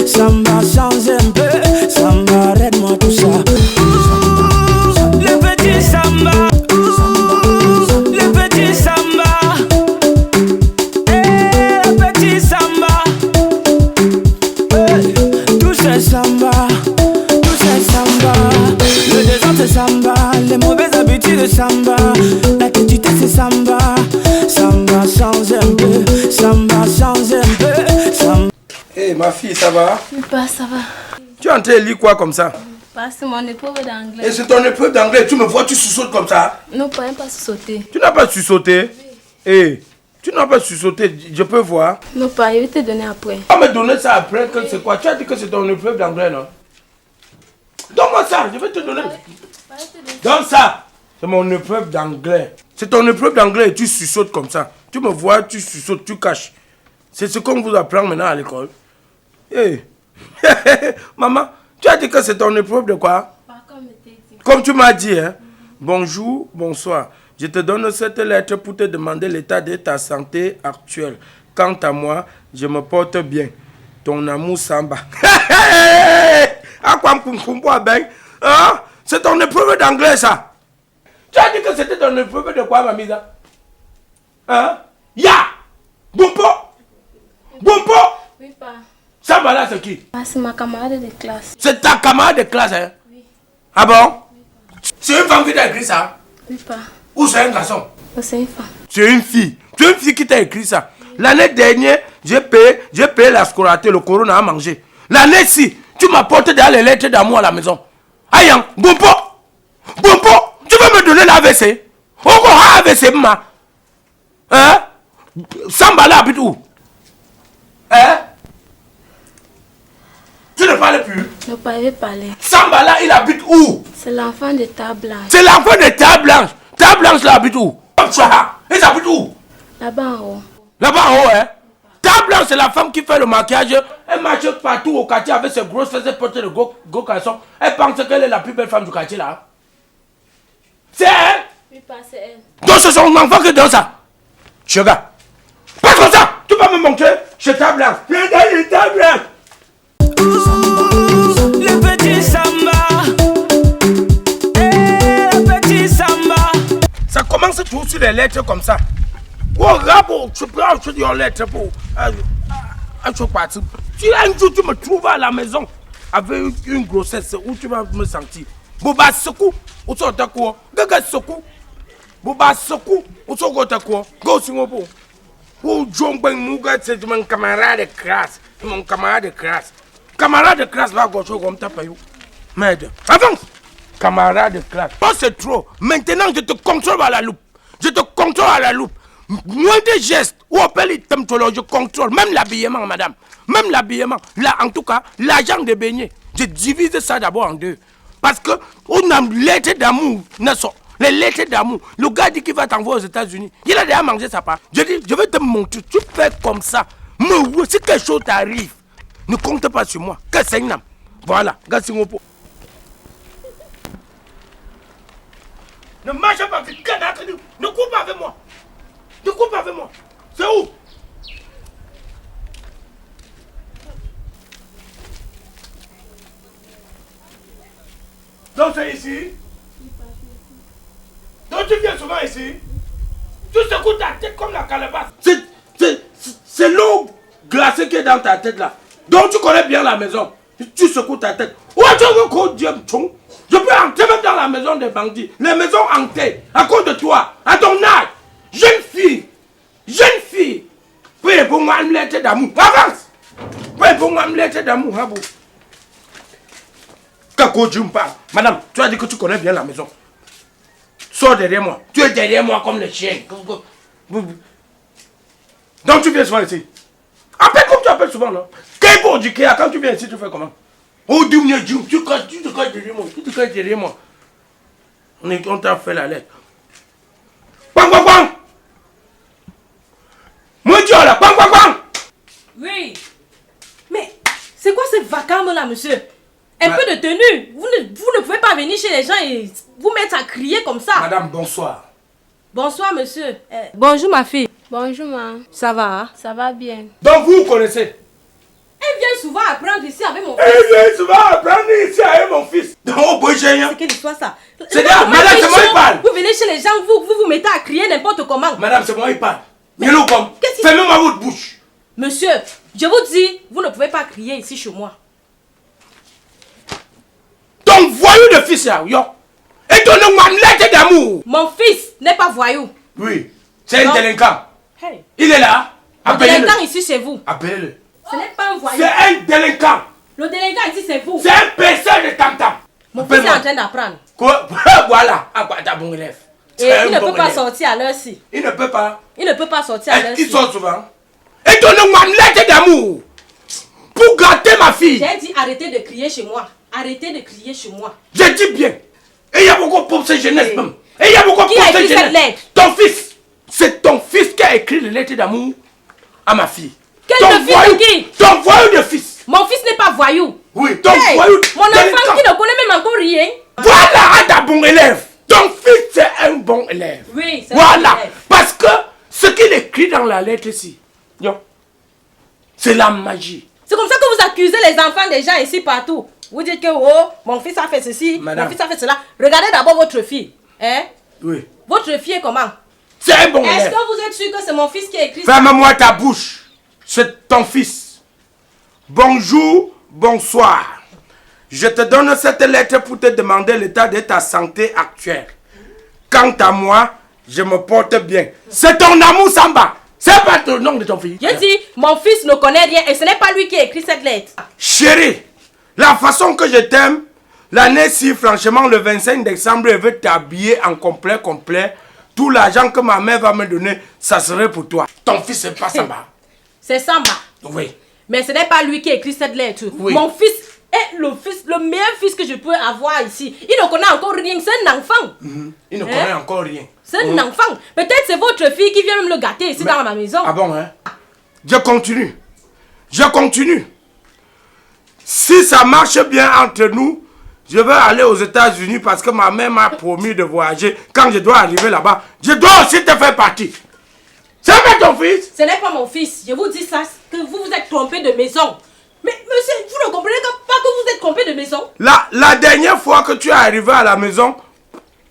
Samba, change un peu. Samba, arrête-moi tout ça. Le petit samba. Le petit samba. Le petit samba. Tout c'est samba. Tout c'est samba. Le désordre c'est samba. Les mauvaises habitudes samba. La quantité c'est samba. Samba, change un peu. Samba, change un peu. Samba. Hey, ma fille, ça va? Oui, pas, ça va. Tu es en train de lire quoi comme ça? Pas, c'est mon épreuve d'anglais. Et c'est ton épreuve d'anglais, tu me vois, tu sous-sautes comme ça? Non, pas sauter. Tu n'as pas su-sauter? Hey, tu n'as pas su-sauter, je peux voir? Non, pas, je vais te donner après. On va me donner ça après, que c'est quoi? Tu as dit que c'est ton épreuve d'anglais, non? Donne-moi ça, je vais te donner. Donne ça! C'est mon épreuve d'anglais. C'est ton épreuve d'anglais et tu suçotes comme ça. Tu me vois, tu suçotes, tu caches. C'est ce qu'on vous apprend maintenant à l'école. Hey. Maman, tu as dit que c'est ton épreuve de quoi? Comme tu m'as dit, hein? Bonjour, bonsoir. Je te donne cette lettre pour te demander l'état de ta santé actuelle. Quant à moi, je me porte bien. Ton amour Samba. C'est ton épreuve d'anglais, ça. Tu as dit que c'était ton épreuve de quoi, Mamisa? Hein? Ya! Bumpo! Bumpo! Oui, pas. Samba là, c'est qui? C'est ma camarade de classe. C'est ta camarade de classe, hein? Oui. Ah bon? C'est une femme qui t'a écrit ça? Oui, pas. Ou c'est un garçon? C'est une femme. C'est une fille. C'est une fille qui t'a écrit ça. L'année dernière, j'ai payé la scolarité, le corona a mangé. L'année-ci, tu m'apportes déjà les lettres d'amour à la maison. Ayan, Bumpo! Bumpo! Tu veux me donner l'AVC? Oko ha AVC, ma? Hein? Samba là habite où? Hein? Tu ne parles plus? Non, pas, je vais parler. Samba là, il habite où? C'est l'enfant de ta blanche. C'est l'enfant de ta blanche. Ta blanche là habite où? Il habite où? Là-bas en haut. Là-bas en haut, hein? Ta blanche, c'est la femme qui fait le maquillage. Elle marche partout au quartier avec ses grosses fesses portées de gros caleçons. Elle pense qu'elle est la plus belle femme du quartier là. C'est elle? Oui, pas, c'est elle. Donc c'est son enfant qui donne ça. Je regarde. Pas comme ça. Tu vas me montrer chez ta blanche. Viens d'aller ta blanche. Le petit samba. Le petit samba. Ça commence toujours sur les lettres comme ça. Oh, rabo, tu peux acheter your lettre pour. Tu un jour, tu me trouves à la maison avec une grossesse où tu vas me sentir. Boba Sokou, où tu as quoi? Gaga Sokou. Boba Sokou, où tu as quoi? Go Singopo. Où John Ben Mouga, c'est mon camarade de classe. Mon camarade de classe. Camarade de classe, va gauche comme ta payou. Merde. Avance! Camarade de classe. Oh, c'est trop. Maintenant, je te contrôle à la loupe. Je te contrôle à la loupe. Moins de gestes, ou appelle je contrôle, même l'habillement, madame. Même l'habillement. Là, en tout cas, l'argent de beignet, je divise ça d'abord en deux. Parce que on a lettre d'amour, les lettres d'amour. Le gars dit qu'il va t'envoyer aux États-Unis. Il a déjà mangé sa part. Je dis, je vais te montrer, tu fais comme ça. Mais si quelque chose t'arrive, ne compte pas sur moi. Que c'est une âme. Voilà, Gassingopo. Ne marche pas avec ne coupe pas avec moi. Ne coupe pas avec moi. C'est où? Donc c'est ici? Donc tu viens souvent ici? Tu secoues ta tête comme la calebasse. C'est l'eau glacée qui est dans ta tête là. Donc tu connais bien la maison. Tu secoues ta tête. Je peux entrer même dans la maison des bandits. Les maisons hantées. À cause de toi. À ton âge. Jeune fille. Jeune fille. Oui, pour moi, une lettre d'amour. Avance. Oui, pour moi, une lettre d'amour. Madame, tu as dit que tu connais bien la maison. Sors derrière moi. Tu es derrière moi comme le chien. Donc tu viens souvent ici. Appelle comme tu appelles souvent, non? Quand tu viens ici, tu fais comment? Oh, tu te caches derrière moi. Tu te caches derrière moi. On t'a fait la lettre. Bang, bang, bang! Moi, tu es là. Bang, bang, bang! Oui. Mais c'est quoi ce vacarme là, monsieur? Un peu de tenue. Vous ne pouvez pas venir chez les gens et vous mettre à crier comme ça. Madame, bonsoir. Bonsoir, monsieur. Bonjour, ma fille. Bonjour, ma. Ça va? Ça va bien. Donc, vous connaissez? Elle vient souvent apprendre ici ici avec mon fils. Eh, tu vas apprendre ici avec mon fils. Donc, boy, j'ai rien. C'est quelle histoire ça? C'est là, madame, c'est moi qui parle. Vous venez chez les gens, vous mettez à crier n'importe comment. Madame, c'est moi qui parle. Mielo comme. Qu'est-ce qui- Fermez-moi votre bouche. Monsieur, je vous dis, vous ne pouvez pas crier ici chez moi. Ton voyou de fils là, yo. Et ton nom lettre d'amour. Mon fils n'est pas voyou. Oui, c'est un Non. délinquant. Hey, Il est là. le Appelez-le. délinquant ici chez vous. Appelez-le. Ce n'est pas un voyou. C'est un délinquant. Le délinquant ici c'est vous. C'est un personne de tam-tam. Mon fils est en train d'apprendre. Quoi? Voilà. Ah, bah, t'as bon élève. Et C'est un il ne bon peut pas élève. sortir à l'heure-ci. Il ne peut pas. Il ne peut pas sortir à Est-ce qu'il l'heure-ci. sort souvent? Et ton nom lettre d'amour. Pour gâter ma fille. J'ai dit arrêtez de crier chez moi. Arrêtez de crier chez moi. Je dis bien. Et il y a beaucoup pour ces jeunesse même. Et il y a beaucoup Qui pour a ces écrit cette jeunesse. lettre? Ton fils. C'est ton fils qui a écrit les lettres d'amour à ma fille. Quel Ton de fils voyou- de qui? Ton voyou de fils. Mon fils n'est pas voyou. Oui, ton Hey, voyou. mon enfant délinquant. qui ne connaît même encore rien. Voilà un bon élève. Ton fils c'est un bon élève. Oui, c'est un Voilà. bon élève. Parce que ce qu'il écrit dans la lettre ici, yo, c'est la magie. C'est comme ça que vous accusez les enfants des gens ici partout. Vous dites que oh, mon fils a fait ceci, Madame. mon fils a fait cela. Regardez d'abord votre fille. Hein? Oui. Votre fille est comment? C'est un bon Est-ce élève. que vous êtes sûr que c'est mon fils qui a écrit ça? Ferme-moi ta bouche. C'est ton fils. Bonjour, bonsoir. Je te donne cette lettre pour te demander l'état de ta santé actuelle. Quant à moi, je me porte bien. C'est ton amour, Samba. C'est pas le nom de ton fils. Je dis, mon fils ne connaît rien et ce n'est pas lui qui a écrit cette lettre. Chérie, la façon que je t'aime, l'année-ci, franchement, le 25 décembre, je veux t'habiller en complet. Tout l'argent que ma mère va me donner, ça serait pour toi. Ton fils, c'est pas Samba. C'est Samba. Oui. Mais ce n'est pas lui qui a écrit cette lettre. Oui. Mon fils est le meilleur fils que je peux avoir ici. Il ne connaît encore rien, c'est un enfant. Il ne connaît encore rien. C'est un enfant. Peut-être c'est votre fille qui vient même le gâter ici dans ma maison. Ah bon, hein? Je continue. Si ça marche bien entre nous, je vais aller aux États-Unis parce que ma mère m'a promis de voyager. Quand je dois arriver là-bas, je dois aussi te faire partie. C'est pas ton fils? Ce n'est pas mon fils. Je vous dis ça, que vous vous êtes trompé de maison. Mais monsieur, vous ne comprenez pas que vous êtes trompé de maison? La dernière fois que tu es arrivé à la maison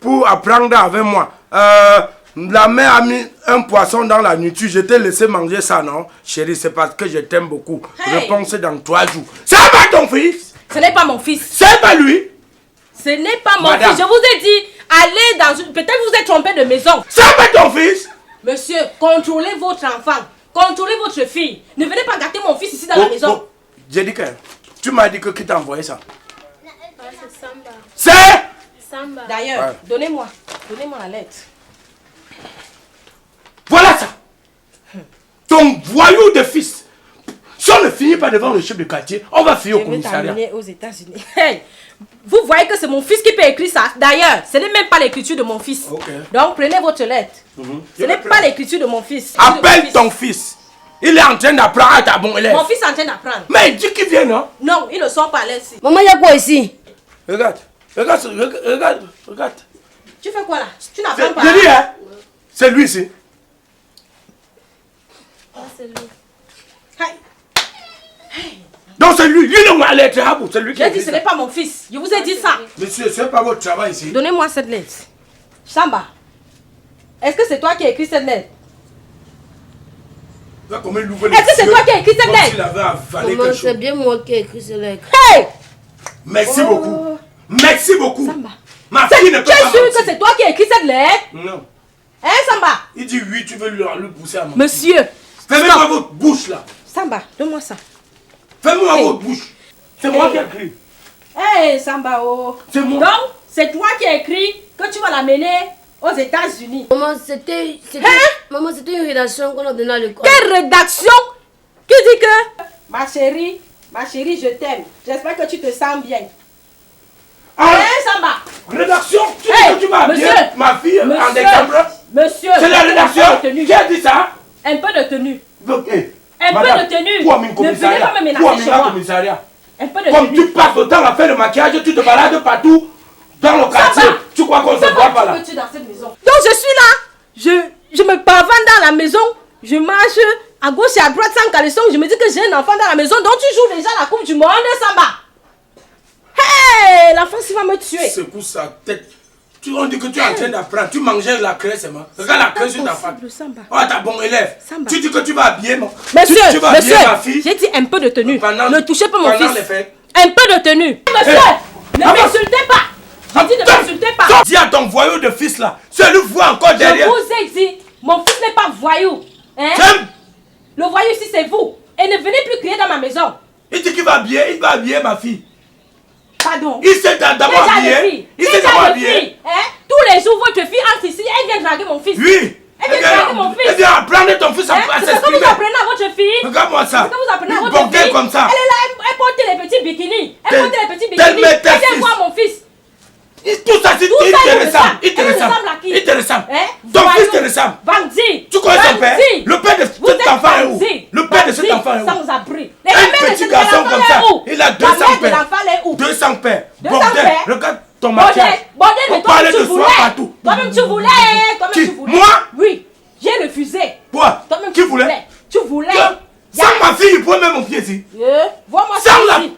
pour apprendre avec moi, la mère a mis un poisson dans la nourriture. Je t'ai laissé manger ça, non? Chérie, c'est parce que je t'aime beaucoup. Hey. Réponse dans 3 jours. C'est pas ton fils? Ce n'est pas mon fils. C'est pas lui? Ce n'est pas mon Madame. fils. Je vous ai dit, allez dans une... Peut-être vous êtes trompé de maison. C'est pas ton fils? Monsieur, contrôlez votre enfant. Contrôlez votre fille. Ne venez pas gâter mon fils ici dans la maison. J'ai dit que... Tu m'as dit que qui t'a envoyé ça? Ah, c'est Samba. C'est... Samba. D'ailleurs, Ouais. donnez-moi la lettre. Voilà ça. Ton voyou de fils. Si on ne finit pas devant le chef de quartier, on va finir au Je vais commissariat. t'amener aux États-Unis. Hey, vous voyez que c'est mon fils qui peut écrire ça. D'ailleurs, ce n'est même pas l'écriture de mon fils. Ok. Donc prenez votre lettre. Je Ce n'est vais pas l'écriture de mon fils. Appelle ton fils. Il est en train d'apprendre à ta bon élève. Mon fils est en train d'apprendre. Mais il dit qu'il vient, non? Non, ils ne sont pas là ici. Maman, il y a quoi ici? Regarde. Tu fais quoi là? Tu C'est- n'apprends pas. Je dis, hein? C'est lui ici. Ah, c'est lui. Hey, Donc c'est lui. Il est lettre. C'est lui qui j'ai a dit écrit ce n'est ça. pas mon fils. Je vous ai dit ça. Monsieur, c'est pas votre travail ici. Donnez-moi cette lettre. Samba, est-ce que c'est toi qui as écrit cette lettre? Est-ce que c'est toi qui as écrit cette lettre? Il avait avalé Maman, quelque c'est chose. bien moi qui ai écrit ce lettre. Hey! Merci beaucoup. Merci beaucoup. Samba. Ma fille ne peut Tu es pas sûr mentir. que c'est toi qui as écrit cette lettre? Non. Hein, Samba? Il dit oui, tu veux lui pousser à mentir. Monsieur, Fermez-moi votre bouche là. Samba, donne-moi ça. Fermez-moi Hey. votre bouche. C'est moi Hey. qui ai écrit. Hey, Samba, oh. C'est moi. Donc, c'est toi qui as écrit que tu vas l'amener aux États-Unis. Maman, c'était maman, c'était une rédaction qu'on a donnée à l'école. Quelle rédaction qui dit que ma chérie, je t'aime. J'espère que tu te sens bien. Ah, Hein, Samba? rédaction, tu dis Hey, que tu m'as monsieur. bien ma fille en Monsieur, décembre. monsieur, C'est la rédaction un peu de tenue. qui a dit ça. Un peu de tenue. Donc, hey, Un madame, peu de tenue. Pour un Ne venez commissariat. pas me menacer Pour un chez moi. commissariat. Un peu de Comme tenue. tu passes le temps à faire le maquillage, tu te balades partout dans le quartier. va. Tu crois qu'on se Ça voit va, pas là? peux-tu dans cette maison? Donc je suis là. Je me pavane dans la maison. Je marche à gauche et à droite sans caleçon. Je me dis que j'ai un enfant dans la maison, donc tu joues déjà la Coupe du Monde, Samba. Hey, l'enfant, il va me tuer. Secoue sa tête. On dit que tu es en train d'apprendre. Tu mangeais la crème seulement. Regarde la crème sur ta femme. Oh, t'as bon élève. Samba. Tu dis que tu vas habiller mon. Monsieur, tu vas habiller ma fille. j'ai dit un peu de tenue. Ne touchez pas mon pendant fils. les fêtes. Un peu de tenue. Monsieur, ne m'insultez pas. J'ai dit ne m'insultez pas. Dis à ton voyou de fils là. Celui voit encore derrière. Je vous ai dit, mon fils n'est pas voyou. Hein? Le voyou ici, c'est vous. Et ne venez plus crier dans ma maison. Il dit qu'il va habiller ma fille. Pardon. Il s'est d'abord habillé. Il s'est d'abord habillé. Hein? Tous les jours, votre fille entre ici, elle vient draguer mon fils. Oui. Elle vient draguer mon fils. Elle vient apprendre ton fils à C'est ce que s'exprimer. vous apprenez à votre fille. Regarde-moi ça. C'est ce que vous apprenez à Une votre bonquette fille. comme ça. Elle est là, elle porte les petits bikinis. Elle porte les petits Tel bikinis. met tel Elle vient fils. voir mon fils. Tout ça, il te ressemble. Il te Elle ressemble. ressemble à qui? Il te ressemble. Hein? Ton Voyou. fils te ressemble. Bandit. Tu connais son père? Bandit. Le père de Vous cet êtes enfant est où? bandit. Le père de cet Bandit enfant est où? sans abri. Un petit garçon comme ça, il a 200 pères. pères. 200 200 pères. 200 Bordel, pères. regarde ton Bordel, maquillage. bordel, mais On toi-même parlait tu de soi voulais. partout. Toi-même tu voulais. Toi-même Qui? tu voulais. Moi? Oui, j'ai refusé. Quoi? Toi-même Qui tu voulait? Tu voulais. Sans ma fille, il pourrait mettre mon pied ici. Vois-moi ça Sans ici.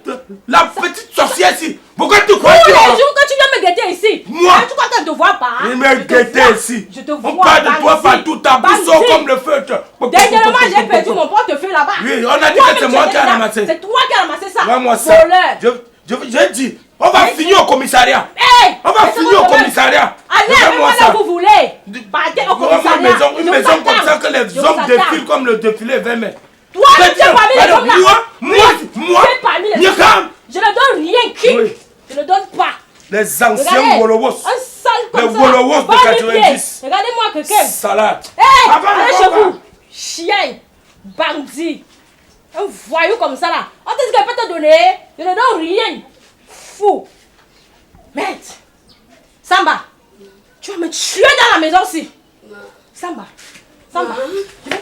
la petite sorcière ici. Pourquoi tu crois Tous que les jours que tu viens me guetter ici. Moi? Hein, tu crois que je te vois pas? il Je me te guettait vois. ici. Je te On vois. parle de toi bandit. partout, ta bouche sort Bandit. comme le feutre. Dernièrement, j'ai perdu mon portefeuille là-bas. Oui, on a dit Toi-même, que c'est tu moi étais qui ai là. ramassé. C'est toi qui as ramassé ça. Vois-moi ça. Voleur. J'ai dit, on va finir au commissariat. Hey, On va mais c'est finir au votre commissariat. Allez, Regarde-moi allez, ça. où vous voulez. Partez au commissariat. Une Je maison vous comme ça attends. que les Je vous hommes attends. défilent comme le défilé 20 mai. Toi, tu es parmi les hommes là. Moi, Tu es parmi les hommes là. Je ne donne rien. Qui? Oui. Je ne donne pas. Les anciens Regardez, Wolowos. un sale Les comme ça. Wolowos de Va à mes 90. pieds. Regardez-moi quelqu'un. Salade. Hé, Avant allez le chez combat. vous. Chien, bandit, un voyou comme ça là. On te dit qu'elle peut te donner. Je ne donne rien. Fou. Merde. Samba, tu vas me tuer dans la maison aussi. Samba. Samba. Je vais